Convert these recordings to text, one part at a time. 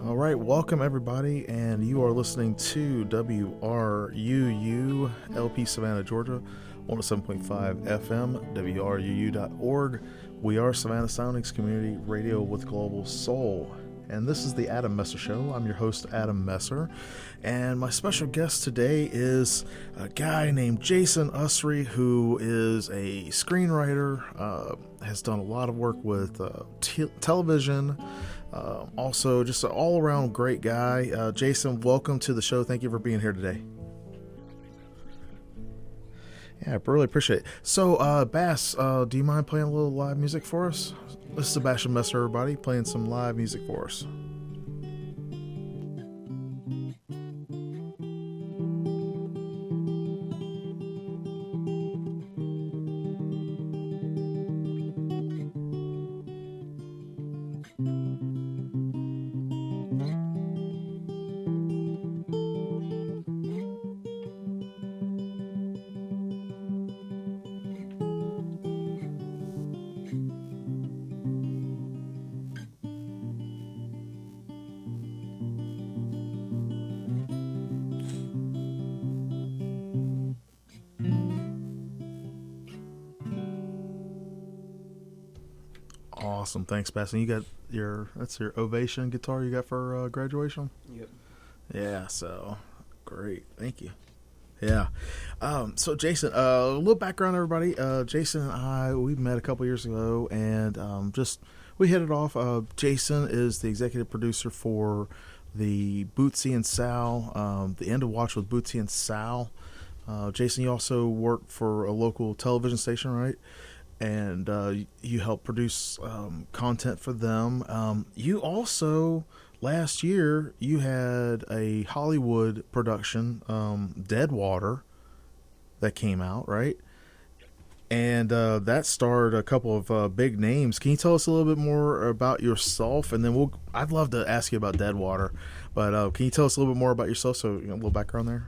All right, welcome everybody, and you are listening to WRUU LP Savannah, Georgia, 107.5 FM, WRUU.org. We are Savannah Soundings Community Radio with Global Soul, and this is the Adam Messer Show. I'm your host, Adam Messer, and my special guest today is a guy named Jason Usry, who is a screenwriter, has done a lot of work with television. Also, just an all-around great guy. Jason, welcome to the show. Thank you for being here today. Yeah, I really appreciate it. So, Bass, do you mind playing a little live music for us? This is Sebastian Messer, everybody, playing some live music for us. Awesome, thanks, Bass. And you got that's your Ovation guitar you got for graduation? Yep. Yeah, so great, thank you. Yeah. So Jason, a little background, everybody. Jason and I, we met a couple years ago, and we hit it off. Jason is the executive producer for the Bootsy and Sal, the End of Watch with Bootsy and Sal. Jason, you also work for a local television station, right? And you help produce content for them. You also, last year, you had a Hollywood production, Deadwater, that came out, right? And that starred a couple of big names. Can you tell us a little bit more about yourself? And then I'd love to ask you about Deadwater, but can you tell us a little bit more about yourself? So, a little background there.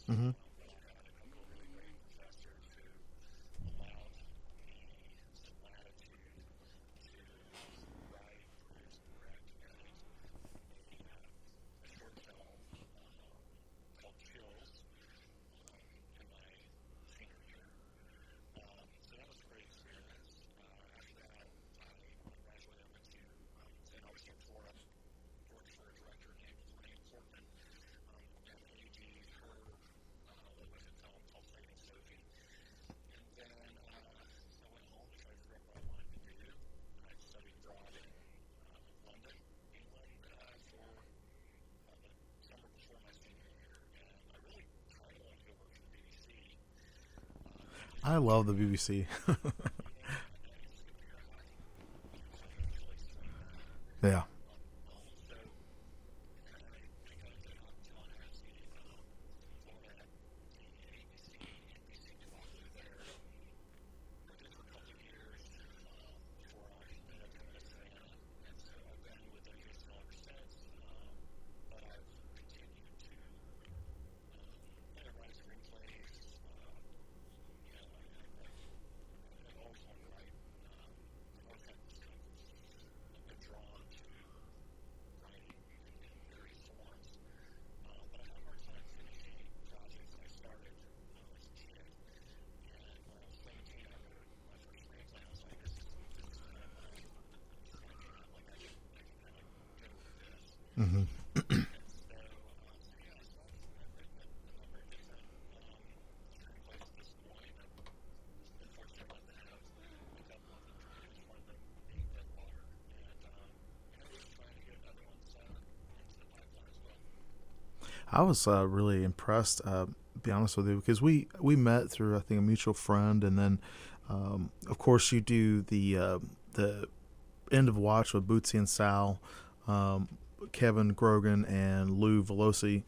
Mm-hmm. I love the BBC. Yeah. I was really impressed. To be honest with you, because we met through I think a mutual friend, and then of course you do the end of watch with Bootsy and Sal, um, Kevin Grogan and Lou Velosi,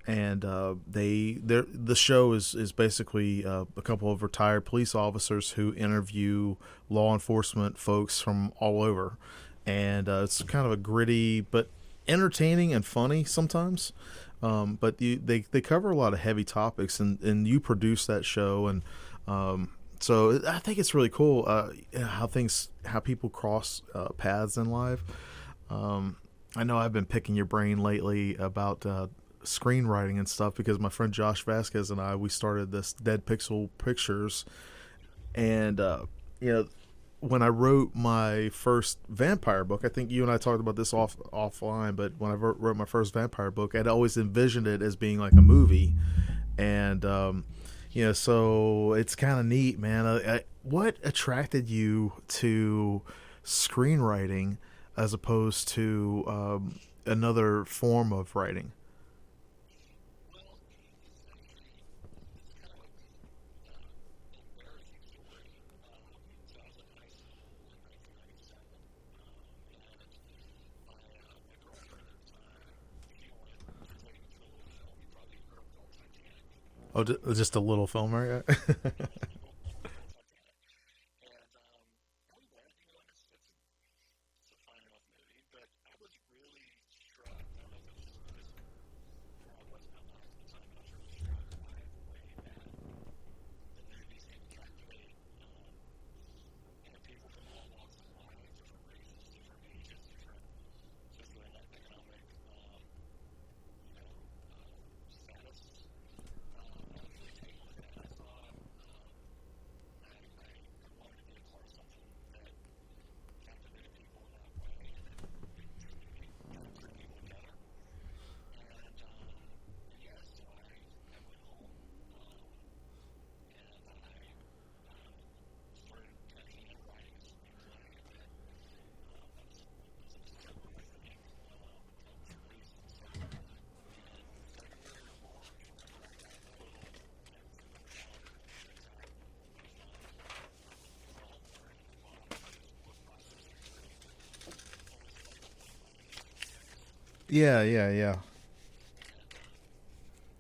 and the show is basically a couple of retired police officers who interview law enforcement folks from all over, and it's kind of a gritty but entertaining and funny sometimes. But they cover a lot of heavy topics, and you produce that show, and so I think it's really cool how people cross paths in life. Um, I know I've been picking your brain lately about screenwriting and stuff because my friend Josh Vasquez and I we started this Dead Pixel Pictures, and you know when I wrote my first vampire book, I think you and I talked about this offline. But when I wrote my first vampire book, I'd always envisioned it as being like a movie, and so it's kind of neat, man. What attracted you to screenwriting as opposed to another form of writing? Oh, just a little film, right? Yeah, yeah, yeah.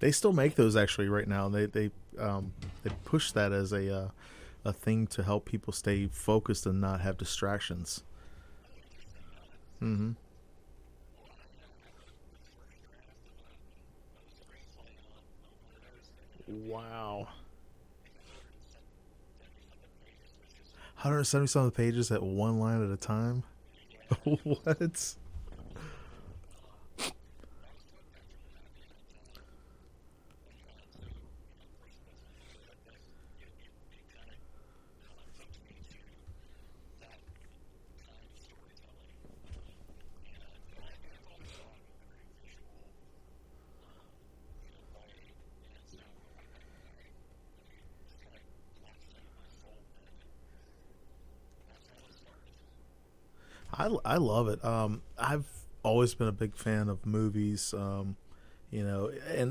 They still make those actually right now. They push that as a thing to help people stay focused and not have distractions. Mm-hmm. Wow. 170 something pages at one line at a time. What? I love it. I've always been a big fan of movies. And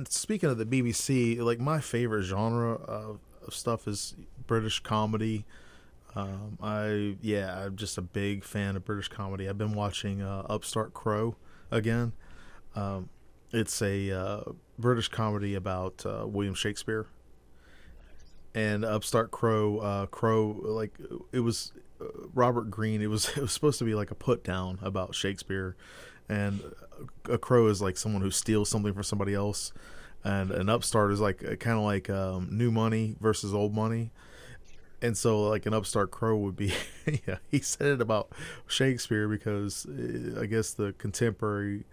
speaking of the BBC, like my favorite genre of stuff is British comedy. I'm just a big fan of British comedy. I've been watching Upstart Crow again. Um, it's a British comedy about William Shakespeare, and Upstart Crow, like it was Robert Greene. It was supposed to be like a put down about Shakespeare, and a crow is like someone who steals something from somebody else, and an upstart is like kind of like new money versus old money. And so like an upstart crow would be yeah, he said it about Shakespeare because I guess the contemporary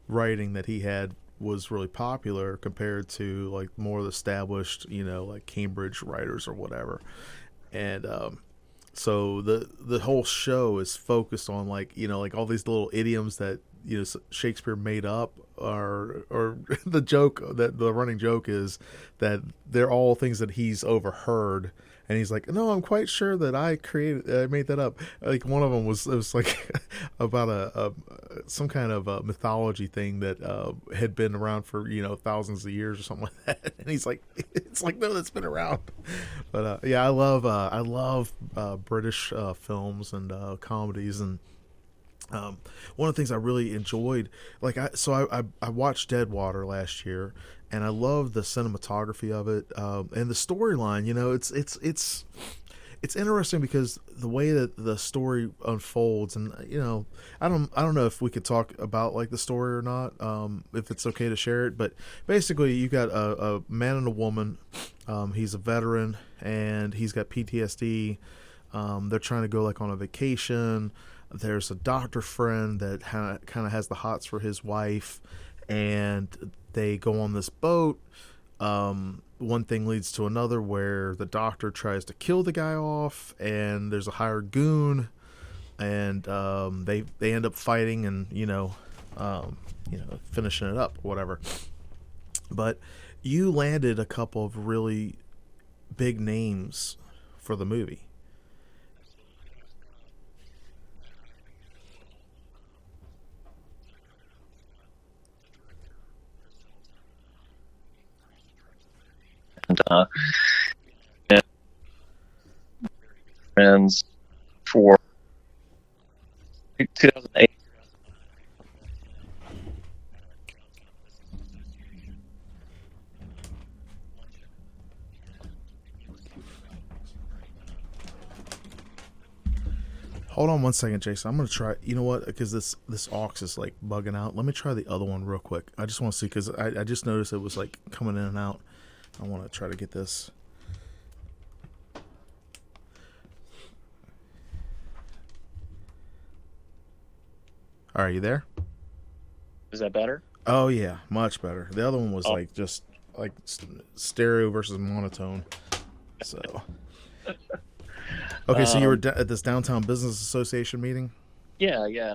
writing that he had was really popular compared to like more established, like Cambridge writers or whatever. And so the whole show is focused on like like all these little idioms that Shakespeare made up, or the running joke is that they're all things that he's overheard, and he's like, no, I'm quite sure that I made that up. Like one of them was, it was like about a some kind of mythology thing that had been around for thousands of years or something like that. And he's like, it's like, no, that's been around. But yeah, I love British films and comedies. And one of the things I really enjoyed, like I watched Deadwater last year, and I love the cinematography of it, and the storyline. It's interesting because the way that the story unfolds, and I don't know if we could talk about like the story or not, if it's okay to share it. But basically, you got a man and a woman. He's a veteran, and he's got PTSD. They're trying to go like on a vacation. There's a doctor friend that kind of has the hots for his wife, and they go on this boat. One thing leads to another where the doctor tries to kill the guy off, and there's a hired goon, and they end up fighting and finishing it up, whatever. But you landed a couple of really big names for the movie. And and friends for 2008. Hold on one second, Jason. I'm gonna try. You know what? Because this aux is like bugging out. Let me try the other one real quick. I just want to see because I just noticed it was like coming in and out. I want to try to get this. All right, you there? Is that better? Oh yeah, much better. The other one was Oh, like just like stereo versus monotone. So okay, so you were um, at this downtown business association meeting. yeah, yeah,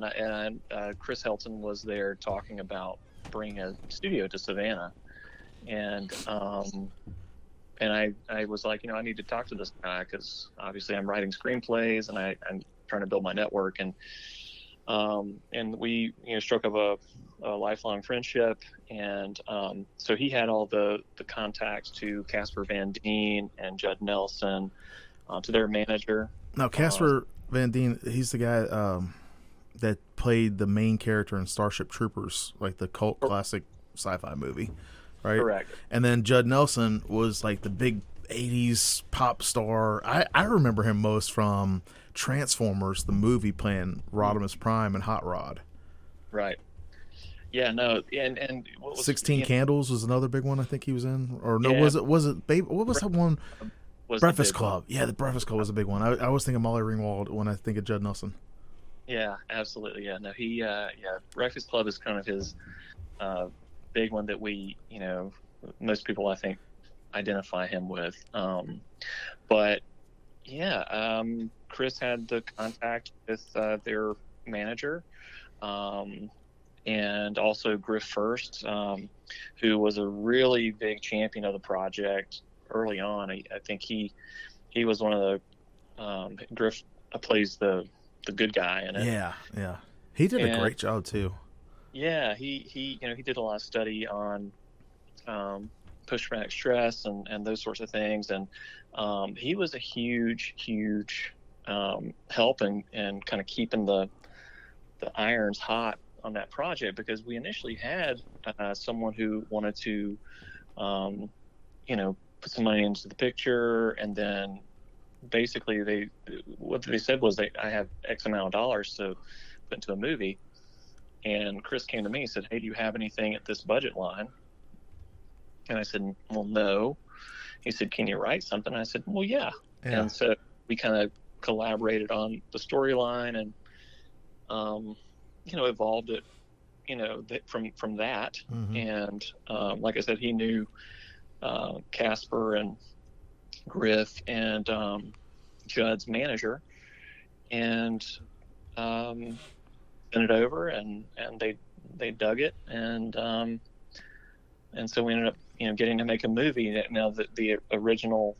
Chris Helton was there talking about bringing a studio to Savannah, and I was like, I need to talk to this guy because obviously I'm writing screenplays and I'm trying to build my network, and we struck up a lifelong friendship, and so he had all the contacts to Casper Van Dien and Judd Nelson, to their manager. Now, Uh, Casper Van Dien, he's the guy that played the main character in Starship Troopers, like the cult classic sci-fi movie, right? Correct. And then Judd Nelson was like the big '80s pop star. I remember him most from Transformers, the movie, playing Rodimus Prime and Hot Rod. Right. Yeah. No. And what was 16 Candles was another big one I think he was in. Or no, yeah, was it Babe? What was that one? was the Breakfast big one. Club. Yeah, the Breakfast Club was a big one. I always think of Molly Ringwald when I think of Judd Nelson. Yeah, absolutely. Yeah. No, yeah, Breakfast Club is kind of his uh, big one that most people I think identify him with. But yeah, Chris had the contact with their manager, um, and also Griff First, who was a really big champion of the project early on. I think he was one of the Griff plays the good guy in it, Yeah, yeah. He did a and great job too. yeah, he did a lot of study on post-traumatic stress and those sorts of things, and he was a huge help and kind of keeping the irons hot on that project, because we initially had someone who wanted to put some money into the picture, and then basically what they said was I have X amount of dollars to put into a movie. And Chris came to me and said, "Hey, do you have anything at this budget line?" And I said, "Well, no." He said, "Can you write something?" I said, "Well, yeah." Yeah, And so we kind of collaborated on the storyline, and um, evolved it, from that. hmm And like I said, he knew Casper and Griff and Judd's manager, and um, sent it over, and they dug it, and so we ended up getting to make a movie. Now the original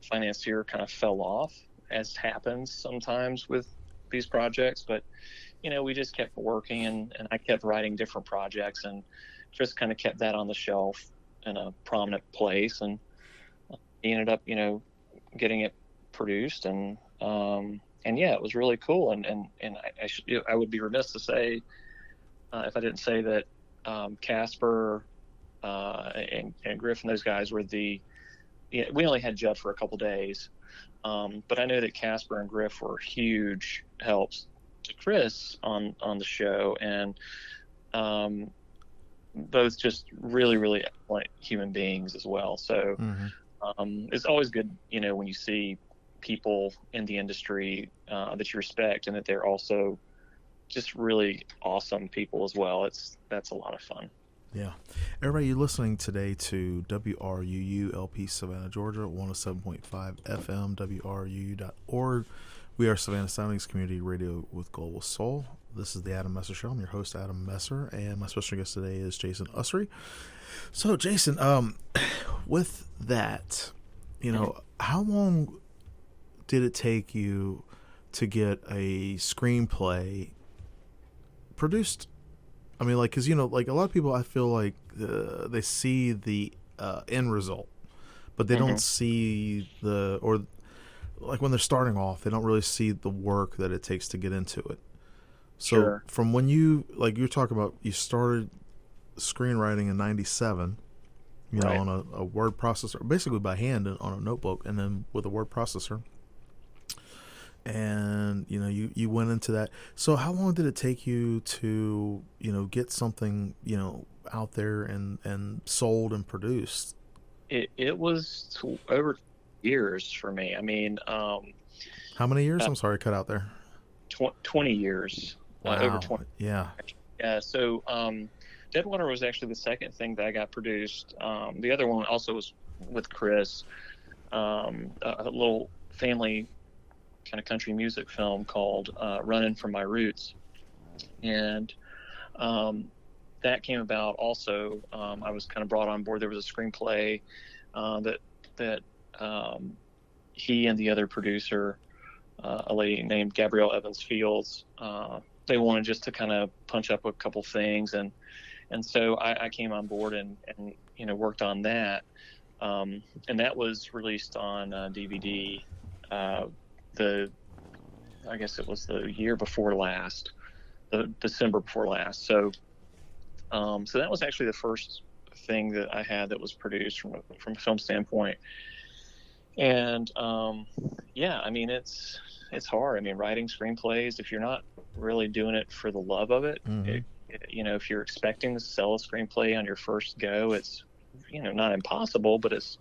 financier kind of fell off, as happens sometimes with these projects. But we just kept working, and I kept writing different projects, and just kind of kept that on the shelf in a prominent place, and he ended up getting it produced, and yeah, it was really cool. And I would be remiss to say if I didn't say that Casper and Griff and those guys were we only had Judd for a couple days, but I know that Casper and Griff were huge helps to Chris on the show, and both just really, really excellent human beings as well. So it's always good, when you see people in the industry that you respect, and that they're also just really awesome people as well. That's a lot of fun. Yeah. Everybody, you're listening today to WRUU-LP Savannah, Georgia, 107.5 FM, WRUU.org. We are Savannah Soundings Community Radio with Global Soul. This is the Adam Messer Show. I'm your host, Adam Messer, and my special guest today is Jason Usry. So, Jason, with that, how long did it take you to get a screenplay produced? I mean, like, because, like, a lot of people, I feel like they see the end result, but they don't see or like when they're starting off, they don't really see the work that it takes to get into it. So from when you're talking about, you started screenwriting in 97, on a word processor, basically by hand on a notebook, and then with a word processor. And, you went into that. So how long did it take you to, get something, out there and sold and produced? It was over years for me. I mean, how many years? I'm sorry, cut out there. 20 years. Wow. Over 20. Yeah. Yeah. So, Deadwater was actually the second thing that I got produced. The other one also was with Chris, a little family kind of country music film called Running From My Roots. And that came about also. I was kind of brought on board. There was a screenplay that he and the other producer, a lady named Gabrielle Evans Fields, they wanted just to kind of punch up a couple things, and so I came on board and worked on that, and that was released on DVD. I guess it was the year before last, the December before last. So that was actually the first thing that I had that was produced from a film standpoint. And yeah, I mean, it's hard. I mean, writing screenplays, if you're not really doing it for the love of it, if you're expecting to sell a screenplay on your first go, it's not impossible, but it's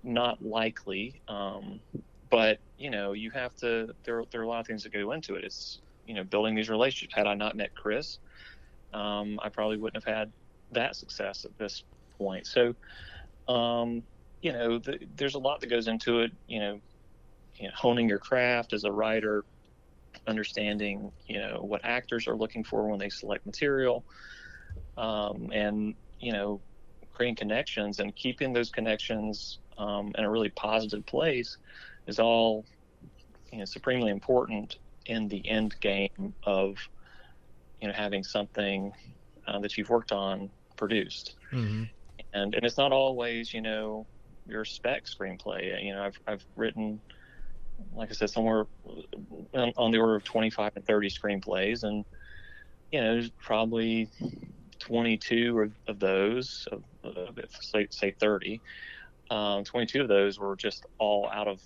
not likely. But you have to. There are a lot of things that go into it. It's building these relationships. Had I not met Chris, I probably wouldn't have had that success at this point. So, there's a lot that goes into it. Honing your craft as a writer, understanding what actors are looking for when they select material, and creating connections and keeping those connections in a really positive place is all supremely important in the end game of having something that you've worked on produced. And it's not always your spec screenplay. I've written, like I said, somewhere on the order of 25 and 30 screenplays, and there's probably 22 of those, say 30, 22 of those were just all out of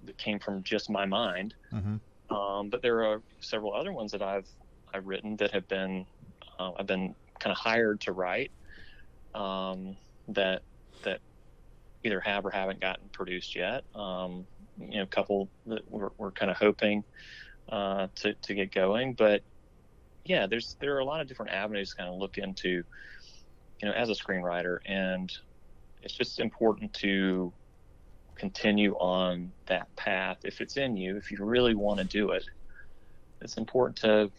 that came from just my mind. But there are several other ones that I've written that have been I've been kind of hired to write, that either have or haven't gotten produced yet. A couple that we're kind of hoping to get going. But yeah, there are a lot of different avenues to kind of look into, as a screenwriter, and it's just important to continue on that path if it's in you. If you really want to do it, it's important to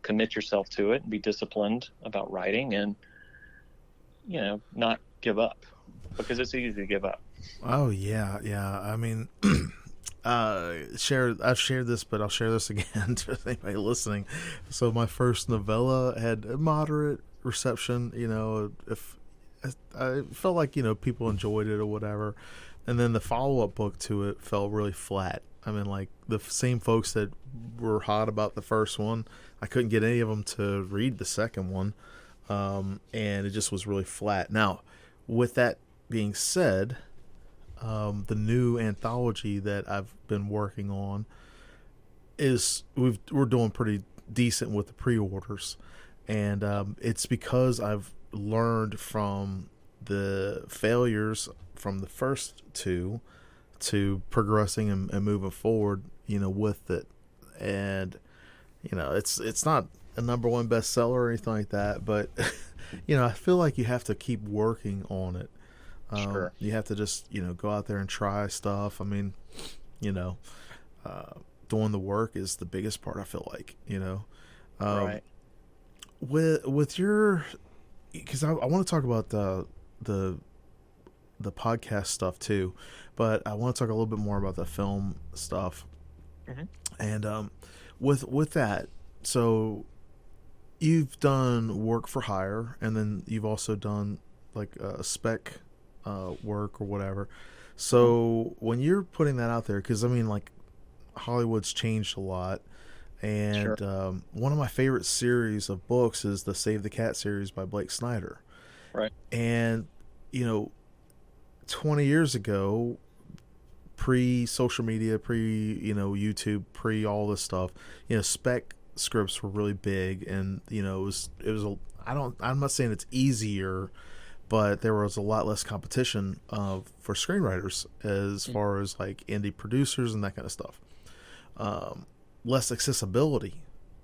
commit yourself to it and be disciplined about writing, and not give up, because it's easy to give up. Oh yeah, yeah. I mean, I've shared this, but I'll share this again to anybody listening. So my first novella had a moderate reception. If I felt like people enjoyed it or whatever, and then the follow up book to it fell really flat. I mean, like the same folks that were hot about the first one, I couldn't get any of them to read the second one, and it just was really flat. Now, with that being said, the new anthology that I've been working on we're doing pretty decent with the pre-orders, and it's because I've learned from the failures from the first two to progressing and moving forward, with it, and it's not a number one bestseller or anything like that, but I feel like you have to keep working on it. Sure. You have to just go out there and try stuff. I mean, you know, doing the work is the biggest part. I feel like Right. with your, because I want to talk about the the podcast stuff too, but I want to talk a little bit more about the film stuff. Hmm. And with that, so you've done work for hire, and then you've also done like spec work or whatever. Hmm. So when you're putting that out there, because I mean, like Hollywood's changed a lot, Sure. and one of my favorite series of books is the Save the Cat series by Blake Snyder. Right. And you know, 20 years ago, pre social media, pre YouTube, pre all this stuff, spec scripts were really big, and it was a, I'm not saying it's easier, but there was a lot less competition for screenwriters as Mhm. far as like indie producers and that kind of stuff. Less accessibility,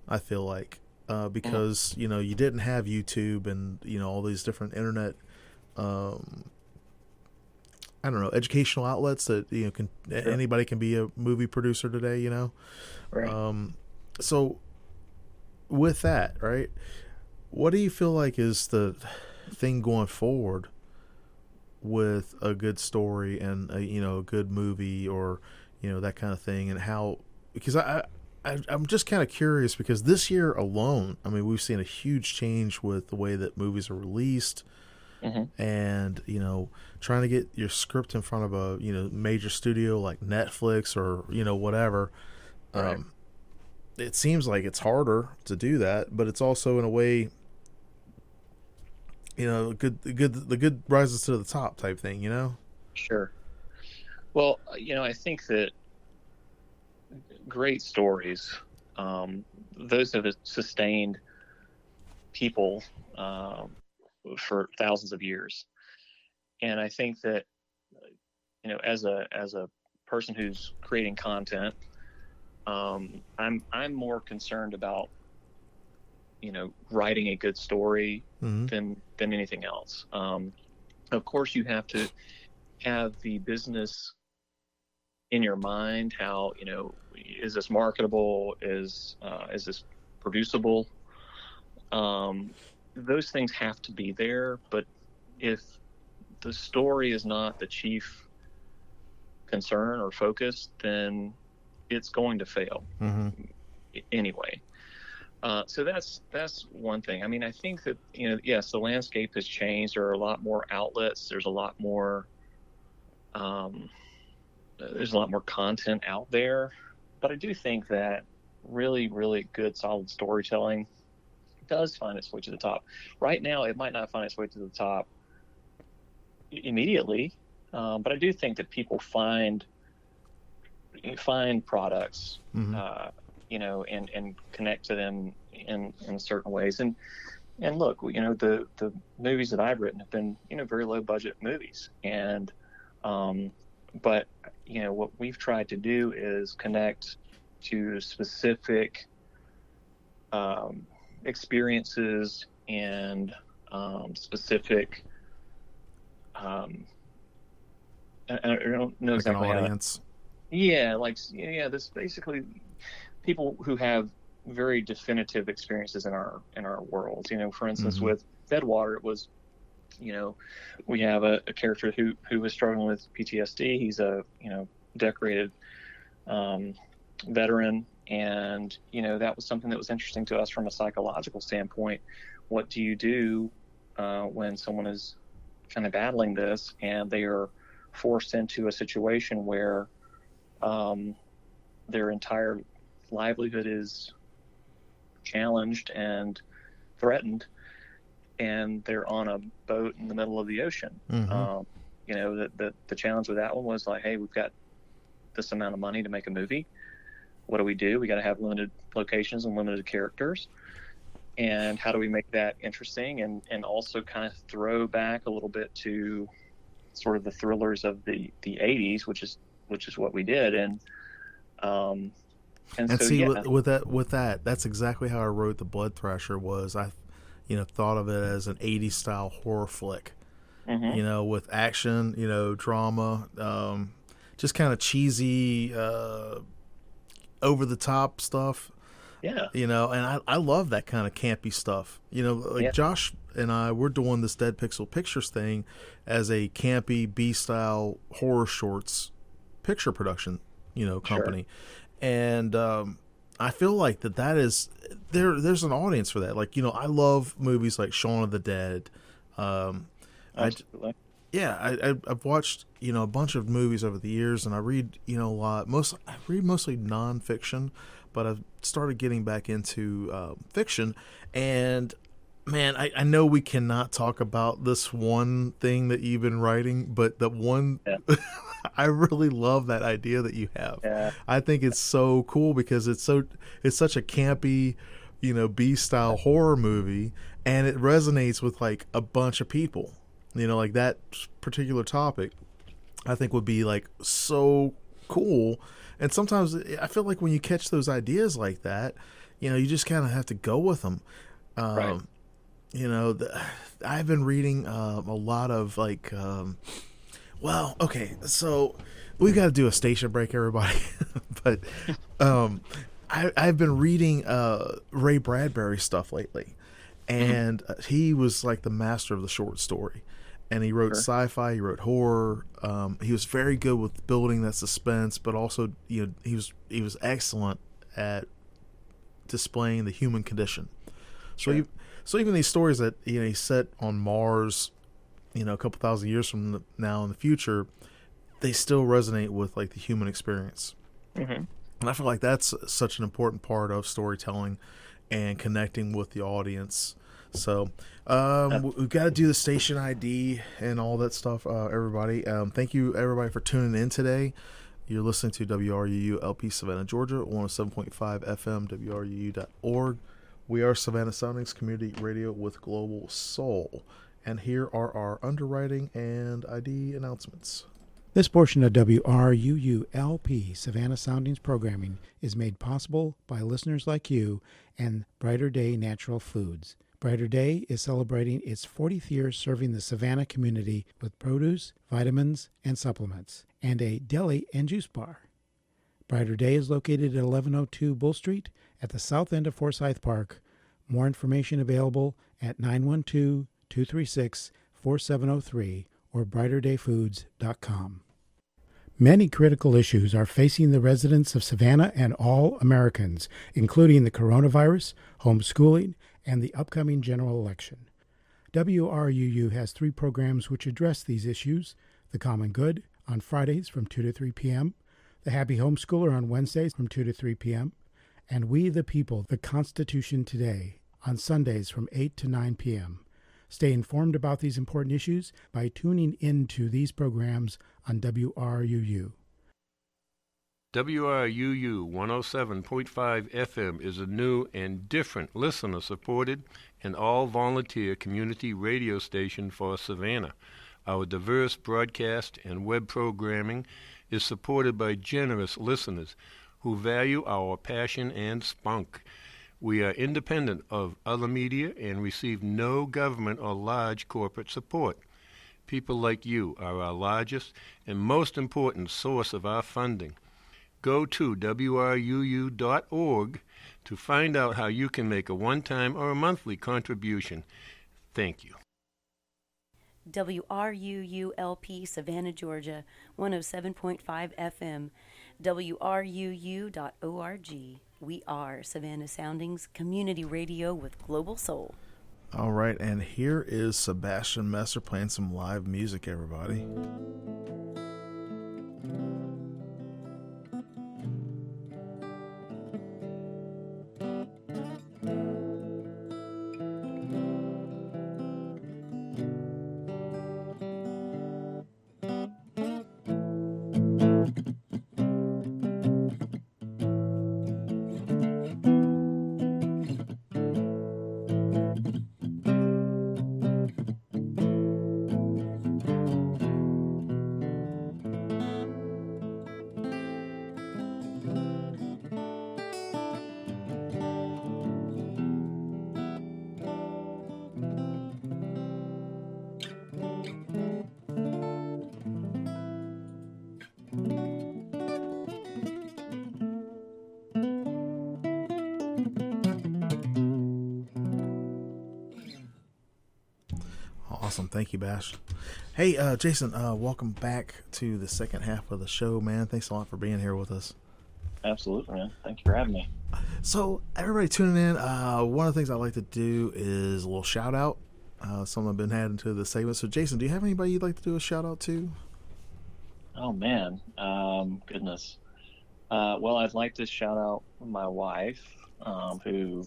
I feel like, Mhm. because you didn't have YouTube and all these different internet, um, I don't know, educational outlets that can Sure. anybody can be a movie producer today. Right. Um, so with that, right? What do you feel like is the thing going forward with a good story and a good movie, or that kind of thing, and how, because I'm just kind of curious, because this year alone, I mean, we've seen a huge change with the way that movies are released, Hmm. and trying to get your script in front of a major studio like Netflix or whatever. Right. um, it seems like it's harder to do that, but it's also in a way, the good rises to the top type thing. Sure. Well, I think that great stories, um, those have sustained people for thousands of years, and I think that as a person who's creating content, I'm more concerned about writing a good story Mm-hmm. than anything else. Of course, you have to have the business in your mind. How is this marketable? Is this producible? Um, those things have to be there. But if the story is not the chief concern or focus, then it's going to fail Mm-hmm. anyway. So that's one thing. I mean, I think that yes, the landscape has changed. There are a lot more outlets. Um, there's a lot more content out there. But I do think that really, really good, solid storytelling does find its way to the top. Right now, it might not find its way to the top immediately, but I do think that people find products, Mm-hmm. and connect to them in certain ways. And look, the movies that I've written have been very low budget movies, and but what we've tried to do is connect to specific um, experiences and specific. Um, I don't know Like an exactly how to. audience. Yeah, like yeah, this basically people who have very definitive experiences in our world. For instance, Mm-hmm. with Deadwater, it was We have a character who was struggling with PTSD. He's a decorated veteran, and that was something that was interesting to us from a psychological standpoint. What do you do when someone is kind of battling this and they are forced into a situation where their entire livelihood is challenged and threatened, and they're on a boat in the middle of the ocean? Mm-hmm. The challenge with that one was like, hey, we've got this amount of money to make a movie. What do? We got to have limited locations and limited characters. And how do we make that interesting and also kind of throw back a little bit to sort of the thrillers of the 80s, which is what we did. And so, see, yeah. with that, that's exactly how I wrote The Blood Thrasher. Was I, thought of it as an 80s style horror flick, Mm-hmm. with action, drama, just kind of cheesy, over the top stuff. Yeah. And I love that kind of campy stuff. Yeah. Josh and I, we're doing this Dead Pixel Pictures thing as a campy B-style horror shorts picture production, company. Sure. And I feel like that is there's an audience for that. I love movies like Shaun of the Dead. Absolutely. I've watched a bunch of movies over the years, and I read a lot. I read mostly nonfiction, but I've started getting back into fiction. And man, I know we cannot talk about this one thing that you've been writing, but the one I really love that idea that you have. Yeah. I think it's so cool because it's such a campy, B-style horror movie, and it resonates with like a bunch of people. Like that particular topic, I think would be like so cool. And sometimes I feel like when you catch those ideas like that, you just kind of have to go with them. Right. I've been reading a lot of so we've got to do a station break, everybody. But I've been reading Ray Bradbury stuff lately, and he was like the master of the short story. And he wrote sci-fi, he wrote horror. He was very good with building that suspense, but also, he was excellent at displaying the human condition. So, so even these stories that he's set on Mars, a couple thousand years from now in the future, they still resonate with like the human experience. Mm-hmm. And I feel like that's such an important part of storytelling and connecting with the audience. So we've got to do the station ID and all that stuff, everybody. Thank you, everybody, for tuning in today. You're listening to WRUU LP Savannah, Georgia, 107.5 FM, WRUU.org. We are Savannah Soundings Community Radio with Global Soul. And here are our underwriting and ID announcements. This portion of WRUU LP Savannah Soundings programming is made possible by listeners like you and Brighter Day Natural Foods. Brighter Day is celebrating its 40th year serving the Savannah community with produce, vitamins, and supplements, and a deli and juice bar. Brighter Day is located at 1102 Bull Street at the south end of Forsyth Park. More information available at 912-236-4703 or brighterdayfoods.com. Many critical issues are facing the residents of Savannah and all Americans, including the coronavirus, homeschooling, and the upcoming general election. WRUU has 3 programs which address these issues: The Common Good on Fridays from 2 to 3 p.m., The Happy Homeschooler on Wednesdays from 2 to 3 p.m., and We the People, The Constitution Today on Sundays from 8 to 9 p.m. Stay informed about these important issues by tuning into these programs on WRUU. WRUU 107.5 FM is a new and different listener-supported and all-volunteer community radio station for Savannah. Our diverse broadcast and web programming is supported by generous listeners who value our passion and spunk. We are independent of other media and receive no government or large corporate support. People like you are our largest and most important source of our funding. Go to WRUU.org to find out how you can make a one-time or a monthly contribution. Thank you. WRUULP, Savannah, Georgia, 107.5 FM, WRUU.org. We are Savannah Soundings, community radio with global soul. All right, and here is Sebastian Messer playing some live music, everybody. Awesome. Thank you, Bash. Hey, Jason, welcome back to the second half of the show, man. Thanks a lot for being here with us. Absolutely, man. Thank you for having me. So, everybody tuning in, one of the things I like to do is a little shout out. Something I've been adding to the segment. So, Jason, do you have anybody you'd like to do a shout out to? Oh, man. Goodness. Well, I'd like to shout out my wife, who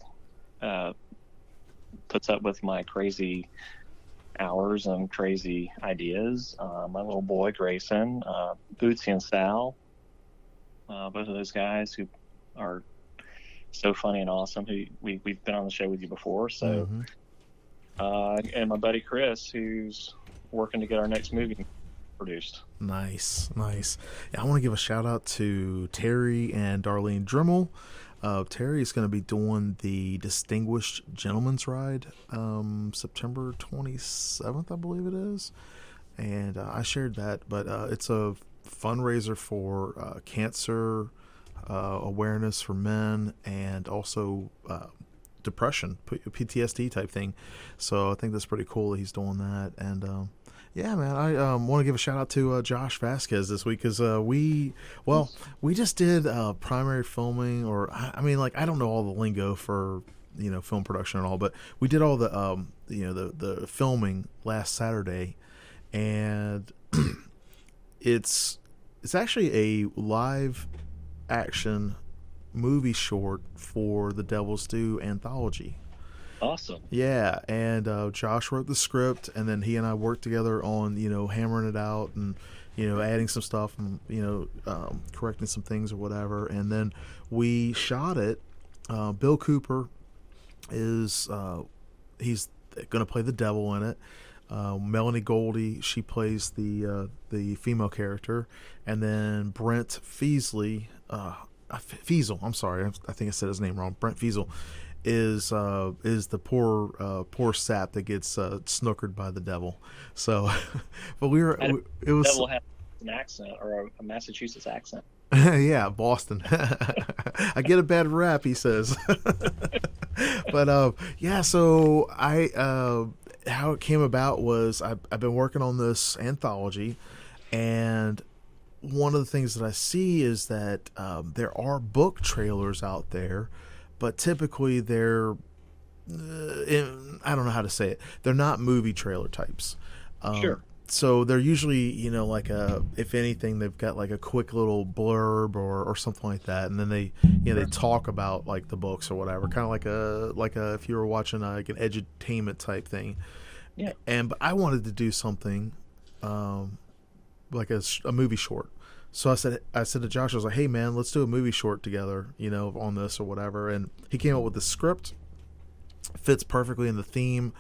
puts up with my crazy hours and crazy ideas. My little boy, Grayson, Bootsy and Sal, both of those guys who are so funny and awesome, who we've been on the show with you before. So, and my buddy Chris, who's working to get our next movie produced. Nice. Yeah, I want to give a shout out to Terry and Darlene Dremel. Terry is going to be doing the Distinguished Gentleman's Ride September 27th, I believe it is. And I shared that, but it's a fundraiser for cancer awareness for men and also depression, PTSD type thing. So I think that's pretty cool that he's doing that. And yeah, man, I want to give a shout out to Josh Vasquez this week because we just did primary filming, or I mean, like, I don't know all the lingo for film production and all, but we did all the the filming last Saturday, and it's actually a live action movie short for the Devil's Due anthology. Awesome. Yeah, and Josh wrote the script, and then he and I worked together on hammering it out and adding some stuff and correcting some things or whatever, and then we shot it. Bill Cooper is he's going to play the devil in it. Melanie Goldie, she plays the female character, and then Brent Feasley, Feasel. I'm sorry, I think I said his name wrong. Brent Feasel is the poor sap that gets snookered by the devil. So, but it was. Devil has an accent, or a Massachusetts accent. Yeah, Boston. I get a bad rap, he says. But yeah, so how it came about was I've been working on this anthology, and one of the things that I see is that there are book trailers out there, but typically they're I don't know how to say it. They're not movie trailer types. Sure. So they're usually, like if anything, they've got like a quick little blurb or something like that, and then they they talk about like the books or whatever, kind of like a if you were watching like an edutainment type thing. Yeah. But I wanted to do something like a movie short. So I said to Josh, I was like, hey man, let's do a movie short together, on this or whatever. And he came up with the script, fits perfectly in the theme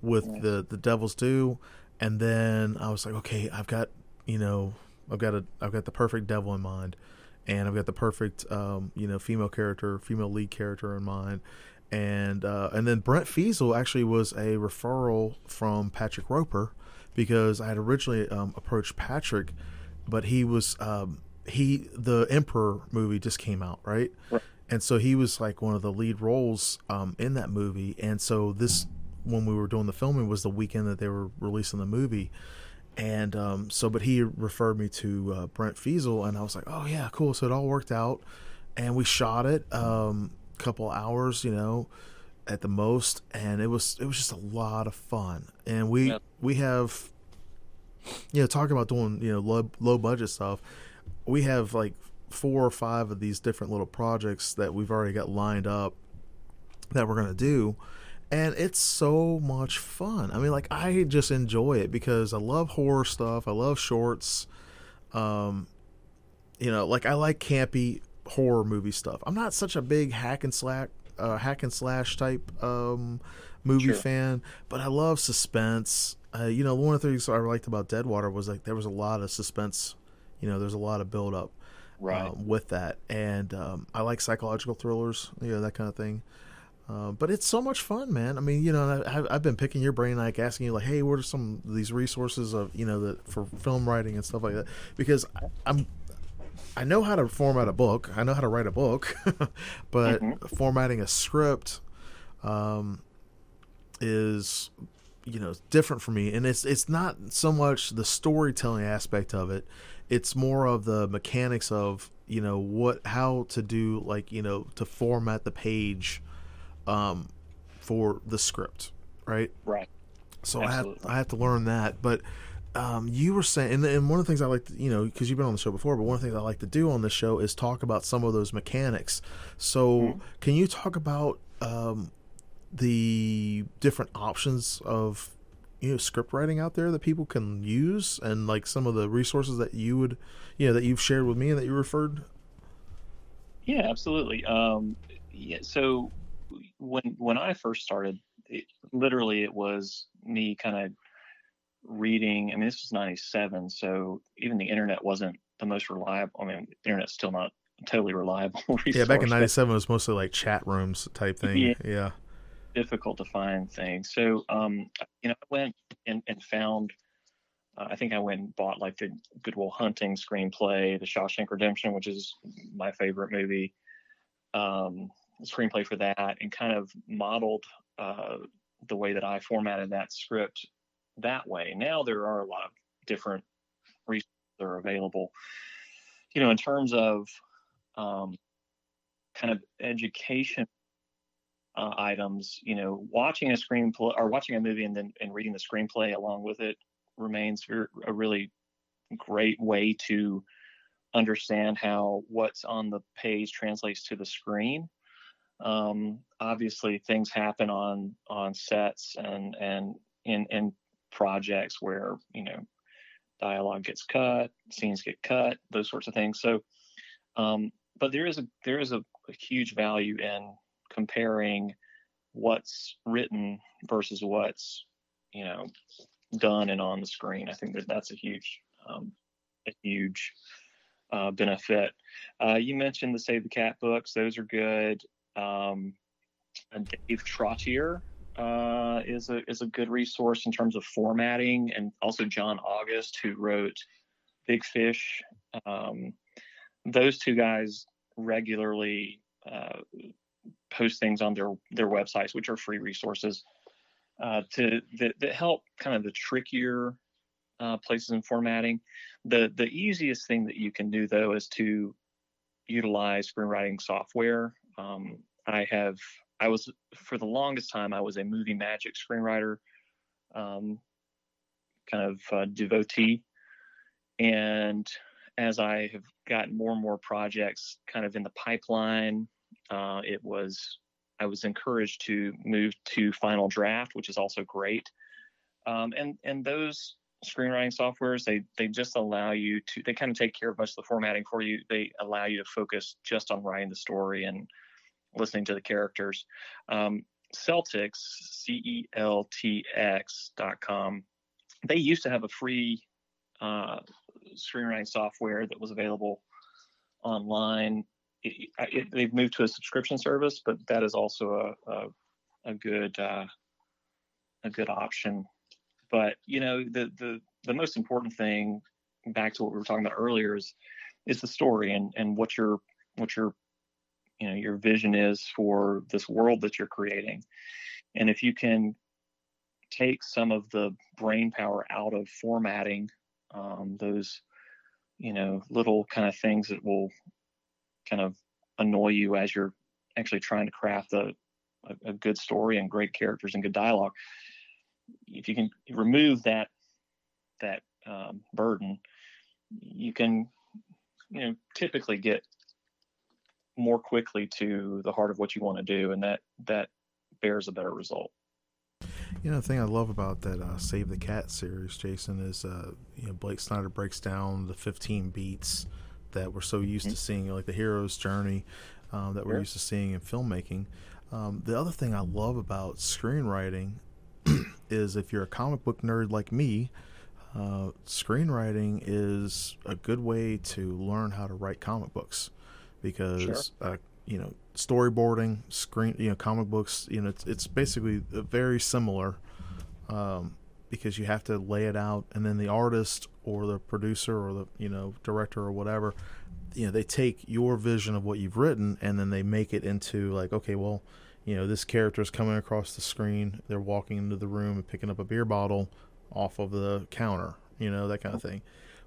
with the Devil's Due. And then I was like, okay, I've got the perfect devil in mind, and I've got the perfect female lead character in mind. And then Brent Feasel actually was a referral from Patrick Roper, because I had originally approached Patrick, but he was the Emperor movie just came out, right? And so he was like one of the lead roles in that movie, and so this when we were doing the filming was the weekend that they were releasing the movie. And but he referred me to Brent Fiesel, and I was like, oh yeah, cool. So it all worked out, and we shot it couple hours, at the most, and it was just a lot of fun. And we have, talking about doing low budget stuff, we have like 4 or 5 of these different little projects that we've already got lined up that we're gonna do, and it's so much fun. I mean, like, I just enjoy it because I love horror stuff. I love shorts. Like, I like campy horror movie stuff. I'm not such a big hack and slash type movie Sure. fan, but I love suspense. One of the things I liked about Deadwater was like there was a lot of suspense. There's a lot of build up Right. with that, and I like psychological thrillers, that kind of thing. But it's so much fun, man. I mean, I've been picking your brain, like asking you, like, hey, what are some of these resources of, for film writing and stuff like that? Because I know how to format a book. I know how to write a book, but formatting a script is, different for me. And it's not so much the storytelling aspect of it. It's more of the mechanics of, how to do, like, to format the page for the script, right? Right. So Absolutely. I have to learn that. But you were saying, and one of the things I like to, because you've been on the show before, but one of the things I like to do on this show is talk about some of those mechanics. So can you talk about the different options of script writing out there that people can use, and like some of the resources that you would that you've shared with me and that you referred? Yeah, absolutely. Yeah. So when I first started, literally it was me kind of reading. I mean, this was '97, so even the internet wasn't the most reliable. I mean, the internet's still not a totally reliable Yeah, back in resource, but '97 it was mostly like chat rooms type thing. yeah, Yeah. difficult to find things. So, I went and found. I think I went and bought like the Good Will Hunting screenplay, The Shawshank Redemption, which is my favorite movie. Screenplay for that, and kind of modeled the way that I formatted that script that way. Now there are a lot of different resources that are available. In terms of kind of education items, watching a screenplay or watching a movie and reading the screenplay along with it remains a really great way to understand how what's on the page translates to the screen. Obviously, things happen on sets and in projects where dialogue gets cut, scenes get cut, those sorts of things. So, but there is a huge value in comparing what's written versus what's done and on the screen. I think that's a huge benefit. You mentioned the Save the Cat books; those are good. And Dave Trottier is a good resource in terms of formatting, and also John August, who wrote Big Fish. Those two guys regularly post things on their websites, which are free resources that help kind of the trickier places in formatting. The easiest thing that you can do, though, is to utilize screenwriting software. I was, for the longest time, I was a Movie Magic screenwriter, kind of devotee. And as I have gotten more and more projects kind of in the pipeline, I was encouraged to move to Final Draft, which is also great. And those screenwriting softwares, they just allow you to, they kind of take care of much of the formatting for you. They allow you to focus just on writing the story and listening to the characters. Celtics, CELTX.com, they used to have a free screenwriting software that was available online. They've moved to a subscription service, but that is also a good option. But the most important thing, back to what we were talking about earlier, is the story and what your your vision is for this world that you're creating. And if you can take some of the brain power out of formatting those, little kind of things that will kind of annoy you as you're actually trying to craft a good story and great characters and good dialogue. If you can remove that burden, you can, typically get more quickly to the heart of what you want to do, and that bears a better result. The thing I love about that Save the Cat series, Jason, is Blake Snyder breaks down the 15 beats that we're so used to seeing, like the hero's journey that we're used to seeing in filmmaking. The other thing I love about screenwriting is, if you're a comic book nerd like me, screenwriting is a good way to learn how to write comic books, because storyboarding, comic books, it's basically very similar, because you have to lay it out, and then the artist or the producer or the director or whatever, they take your vision of what you've written, and then they make it into, like, okay, well, this character is coming across the screen, they're walking into the room and picking up a beer bottle off of the counter, that kind of thing,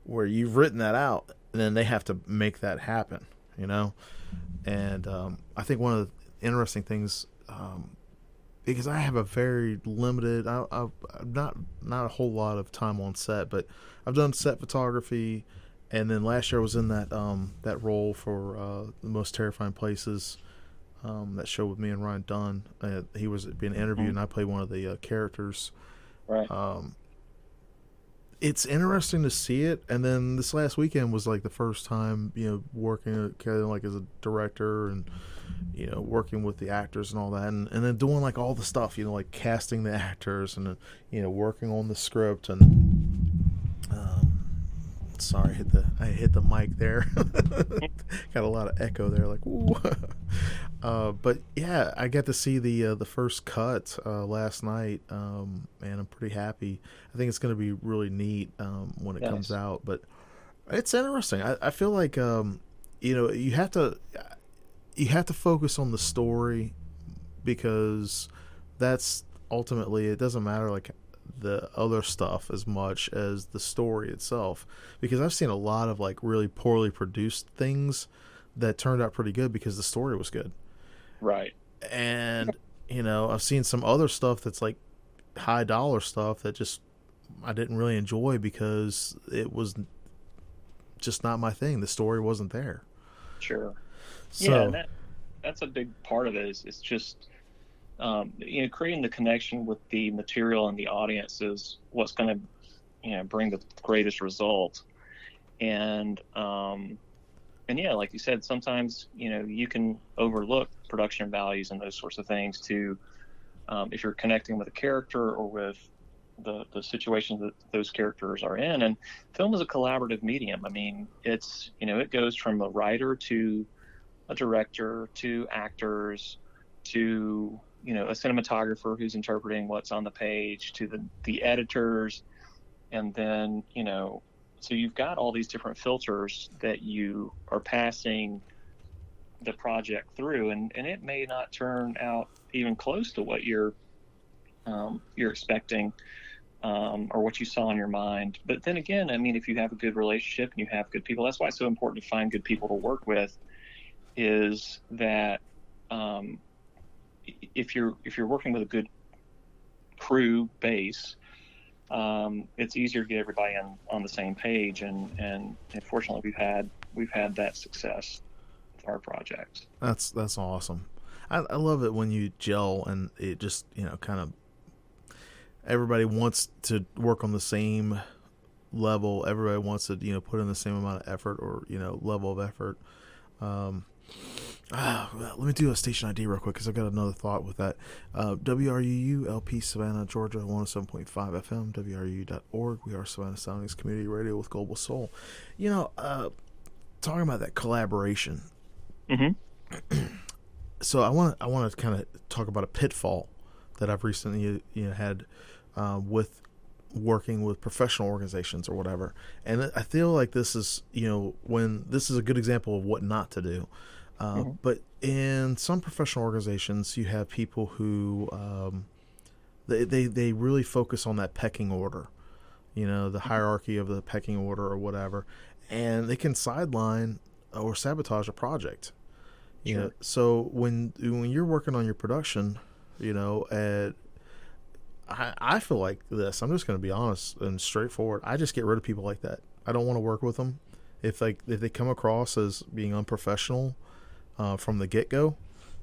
where you've written that out, and then they have to make that happen, and I think one of the interesting things, because I have a very limited, I've not a whole lot of time on set, but I've done set photography, and then last year I was in that role for The Most Terrifying Places, that show with me and Ryan Dunn. He was being interviewed, and I played one of the characters. Right. It's interesting to see it, and then this last weekend was like the first time, working kind of like as a director, and working with the actors and all that, and then doing like all the stuff, like casting the actors, and working on the script, and sorry, I hit the mic there. Got a lot of echo there, like ooh. But yeah, I got to see the first cut last night, and I'm pretty happy. I think it's going to be really neat when it comes out. But it's interesting. I feel like you have to focus on the story, because that's ultimately, it doesn't matter like the other stuff as much as the story itself, because I've seen a lot of like really poorly produced things that turned out pretty good because the story was good. Right. And I've seen some other stuff that's like high dollar stuff that just I didn't really enjoy because it was just not my thing. The story wasn't there. Sure. So, and that's a big part of it. It's just creating the connection with the material and the audience is what's going to bring the greatest result. And yeah, like you said, sometimes you can overlook production values and those sorts of things to if you're connecting with a character or with the situations that those characters are in. And film is a collaborative medium. I mean, it's it goes from a writer to a director to actors to a cinematographer who's interpreting what's on the page, to the editors, and then so you've got all these different filters that you are passing the project through, and it may not turn out even close to what you're expecting, or what you saw in your mind. But then again, I mean, if you have a good relationship and you have good people, that's why it's so important to find good people to work with, is that if you're working with a good crew base, it's easier to get everybody on the same page, and fortunately we've had that success with our projects. That's awesome. I love it when you gel and it just kind of everybody wants to work on the same level. Everybody wants to put in the same amount of effort or level of effort. Let me do a station ID real quick because I got another thought with that. WRUU LP Savannah, Georgia, 107.5 FM, WRUU.org. We are Savannah Soundings Community Radio with Global Soul. Talking about that collaboration. Mm-hmm. So I want to kind of talk about a pitfall that I've recently had with working with professional organizations or whatever. And I feel like this is when this is a good example of what not to do. But in some professional organizations, you have people who they really focus on that pecking order, the hierarchy of the pecking order or whatever, and they can sideline or sabotage a project. Sure. So when you're working on your production, I feel like this. I'm just going to be honest and straightforward. I just get rid of people like that. I don't want to work with them. If they come across as being unprofessional from the get go,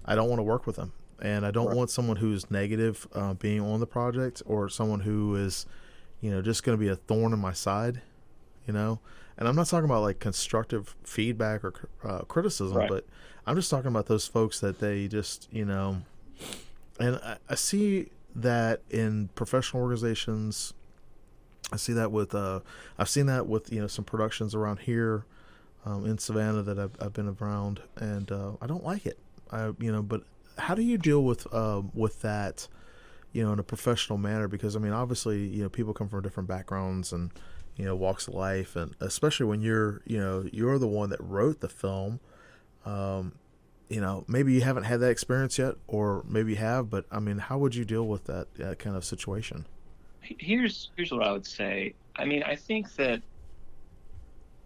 I don't want to work with them. And I don't want someone who's negative being on the project, or someone who is, just going to be a thorn in my side. And I'm not talking about like constructive feedback or criticism, but I'm just talking about those folks that they just, and I see that in professional organizations. I see that with I've seen that with some productions around here in Savannah that I've been around, and I don't like it. But how do you deal with that, in a professional manner? Because I mean, obviously, people come from different backgrounds and walks of life, and especially when you're the one that wrote the film. Maybe you haven't had that experience yet, or maybe you have, but I mean, how would you deal with that kind of situation? Here's what I would say. I mean, I think that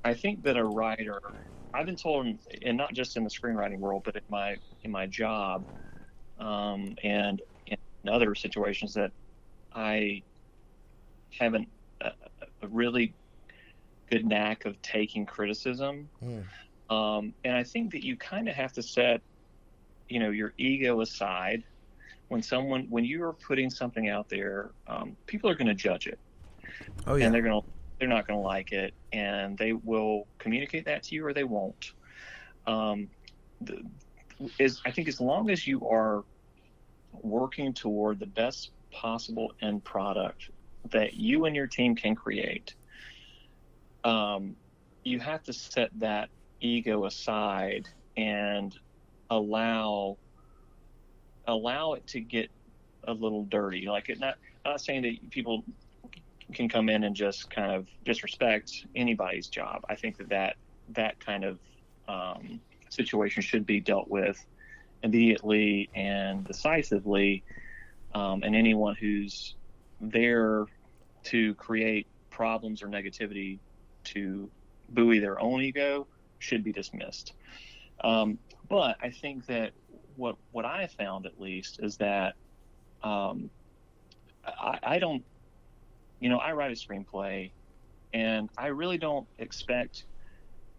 a writer, I've been told, and not just in the screenwriting world, but in my job, and in other situations, that I have a really good knack of taking criticism. And I think that you kind of have to set, your ego aside. When you are putting something out there, people are going to judge it. Oh yeah. And they're not going to like it, and they will communicate that to you, or they won't. I think as long as you are working toward the best possible end product that you and your team can create, you have to set that ego aside and allow it to get a little dirty. Like, I'm not saying that people can come in and just kind of disrespect anybody's job. I think that kind of situation should be dealt with immediately and decisively. And anyone who's there to create problems or negativity to buoy their own ego should be dismissed. But I think that what I have found, at least, is that I don't, I write a screenplay, and I really don't expect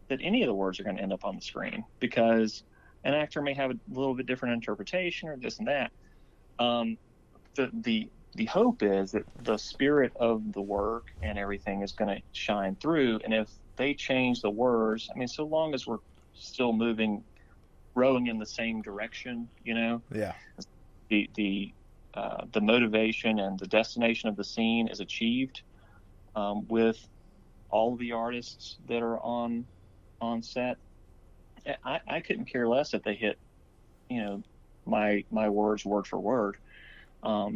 that any of the words are going to end up on the screen, because an actor may have a little bit different interpretation or this and that. The hope is that the spirit of the work and everything is going to shine through, and if they change the words, I mean, so long as we're still rowing in the same direction, Yeah. The motivation and the destination of the scene is achieved with all of the artists that are on set. I couldn't care less if they hit, my words word for word,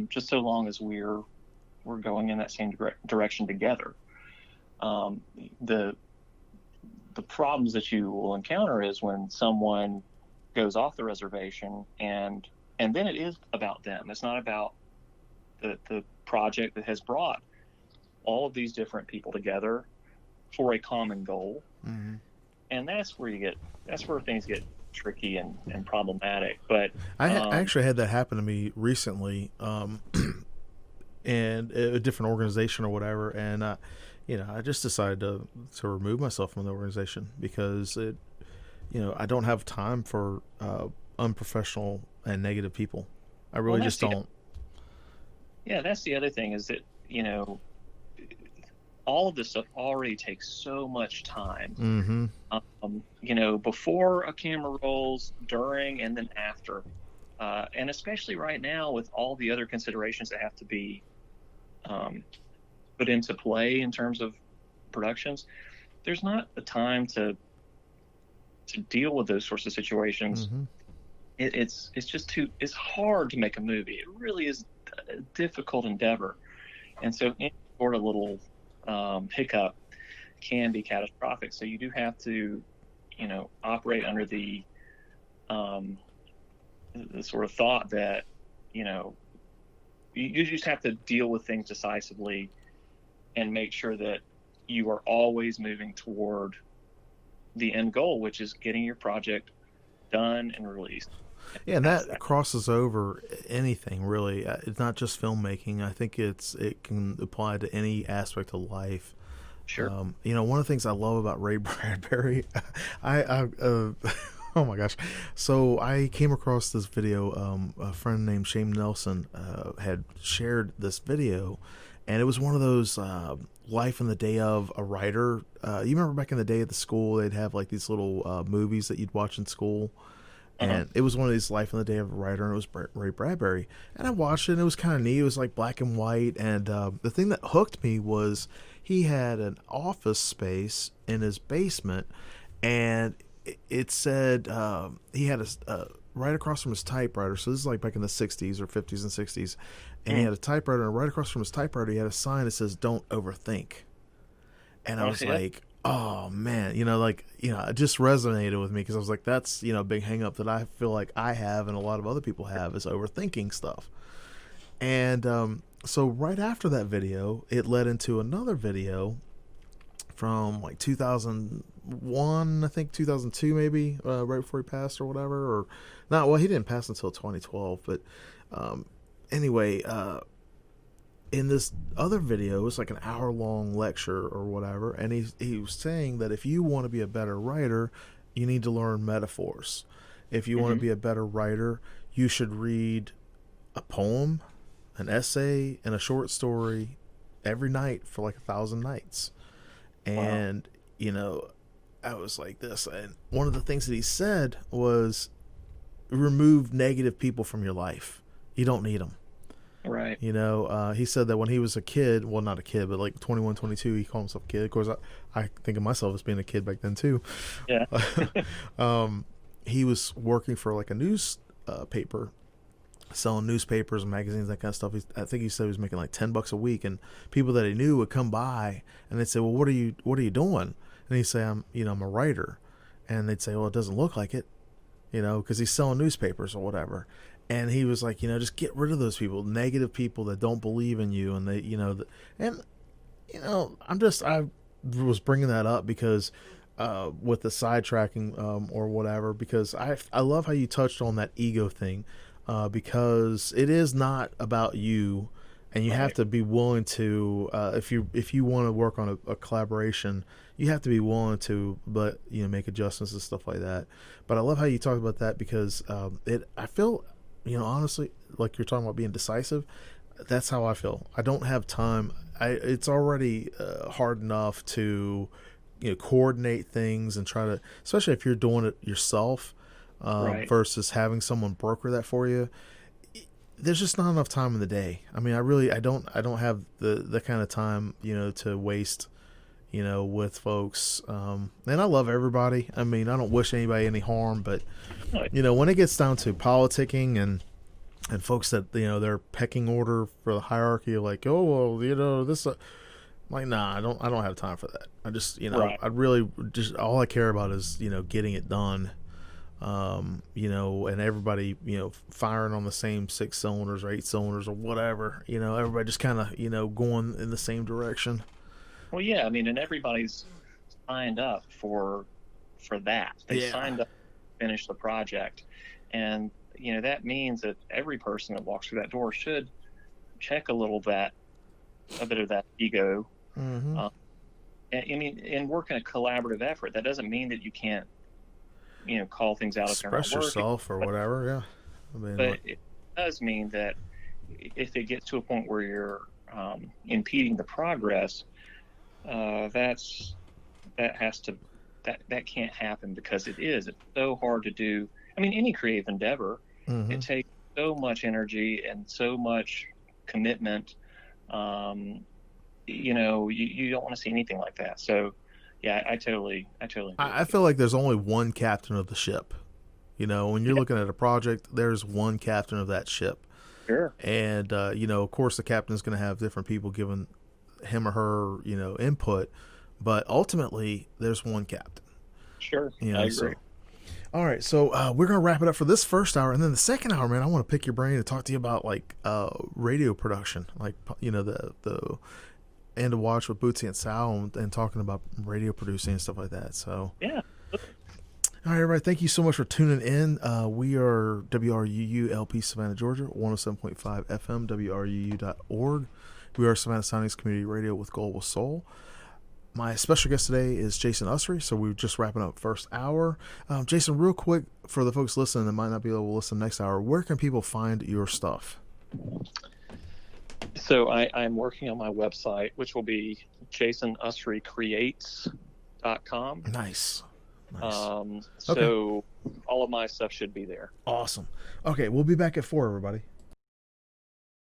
just so long as we're going in that same direction together. The problems that you will encounter is when someone goes off the reservation, and then it is about them. It's not about the project that has brought all of these different people together for a common goal. Mm-hmm. And that's where things get tricky and problematic. But I actually had that happen to me recently, and a different organization or whatever, and I just decided to remove myself from the organization because I don't have time for unprofessional and negative people. I really just don't. Yeah, that's the other thing, is that all of this stuff already takes so much time. Mm-hmm. Before a camera rolls, during, and then after, and especially right now with all the other considerations that have to be put into play in terms of productions, there's not the time to deal with those sorts of situations. Mm-hmm. It's hard to make a movie. It really is a difficult endeavor, and so any sort of little hiccup can be catastrophic. So you do have to, operate under the sort of thought that, you just have to deal with things decisively and make sure that you are always moving toward the end goal, which is getting your project done and released. Yeah, and that crosses over anything really. It's not just filmmaking. I think it can apply to any aspect of life. Sure. One of the things I love about Ray Bradbury, I oh my gosh. So I came across this video. A friend named Shane Nelson had shared this video, and it was one of those life in the day of a writer. You remember back in the day at the school, they'd have like these little movies that you'd watch in school. And it was one of these life in the day of a writer, and it was Ray Bradbury. And I watched it, and it was kind of neat. It was like black and white. And the thing that hooked me was he had an office space in his basement, and it said he had a right across from his typewriter. So this is like back in the 60s or 50s and 60s. And he had a typewriter, and right across from his typewriter, he had a sign that says, "Don't overthink." And I was like, oh man, it just resonated with me, because I was like, that's, a big hang up that I feel like I have and a lot of other people have, is overthinking stuff. And so right after that video, it led into another video from like 2001, I think 2002 maybe, right before he passed or whatever, or not. Well, he didn't pass until 2012, but anyway, in this other video, it was like an hour-long lecture or whatever, and he was saying that if you want to be a better writer, you need to learn metaphors. If you want to be a better writer, you should read a poem, an essay, and a short story every night for like 1,000 nights. And, I was like this. And one of the things that he said was, remove negative people from your life. You don't need them. Right. He said that when he was a kid, well, not a kid, but like 21, 22, he called himself a kid. Of course, I think of myself as being a kid back then too. Yeah. He was working for like a news paper, selling newspapers and magazines, that kind of stuff. I think he said he was making like $10 a week, and people that he knew would come by and they'd say, "Well, what are you doing?" And he'd say, I'm a writer." And they'd say, "Well, it doesn't look like it, because he's selling newspapers or whatever." And he was like, just get rid of those people, negative people that don't believe in you. And they, I was bringing that up because, with the sidetracking, or whatever, because I love how you touched on that ego thing, because it is not about you, and you have to be willing to, if you want to work on a collaboration, you have to be willing to, but make adjustments and stuff like that. But I love how you talked about that, because I feel, honestly, like you're talking about being decisive, that's how I feel. I don't have time. It's already hard enough to, coordinate things and try to, especially if you're doing it yourself, right, versus having someone broker that for you. There's just not enough time in the day. I mean, I don't have the kind of time, to waste, with folks. And I love everybody. I mean, I don't wish anybody any harm, but when it gets down to politicking and folks that, their pecking order for the hierarchy, like, oh, well, this, I'm like, nah, I don't have time for that. I just, right, I really just, all I care about is, getting it done. And everybody, firing on the same 6 cylinders or 8 cylinders or whatever, everybody just kind of, going in the same direction. Well, yeah, I mean, and everybody's signed up for that. They signed up to finish the project. And, that means that every person that walks through that door should check a bit of that ego. Mm-hmm. And work in a collaborative effort. That doesn't mean that you can't, call things out if they're not working. Express yourself or whatever, yeah. I mean, but it does mean that if it gets to a point where you're impeding the progress, that can't happen, because it's so hard to do. I mean, any creative endeavor, it takes so much energy and so much commitment. You don't want to see anything like that. So, yeah, I totally agree. I feel like there's only one captain of the ship. When you're looking at a project, there's one captain of that ship. Sure. And, of course, the captain's going to have different people giving him or her, input. But ultimately, there's one captain. Sure. I agree. All right, so we're gonna wrap it up for this first hour, and then the second hour, man, I want to pick your brain and talk to you about like radio production, like the end of watch with Bootsy and Sal, and talking about radio producing and stuff like that. So Yeah. all right, everybody, thank you so much for tuning in. We are WRUU LP Savannah, Georgia, 107.5 FM, WRUU.org. We are Savannah Soundings Community Radio with Global Soul. My special guest today is Jason Usry, so we're just wrapping up first hour. Jason, real quick, for the folks listening that might not be able to listen next hour, where can people find your stuff? So I'm working on my website, which will be jasonusrycreates.com. Nice. So all of my stuff should be there. Awesome. Okay, we'll be back at 4, everybody.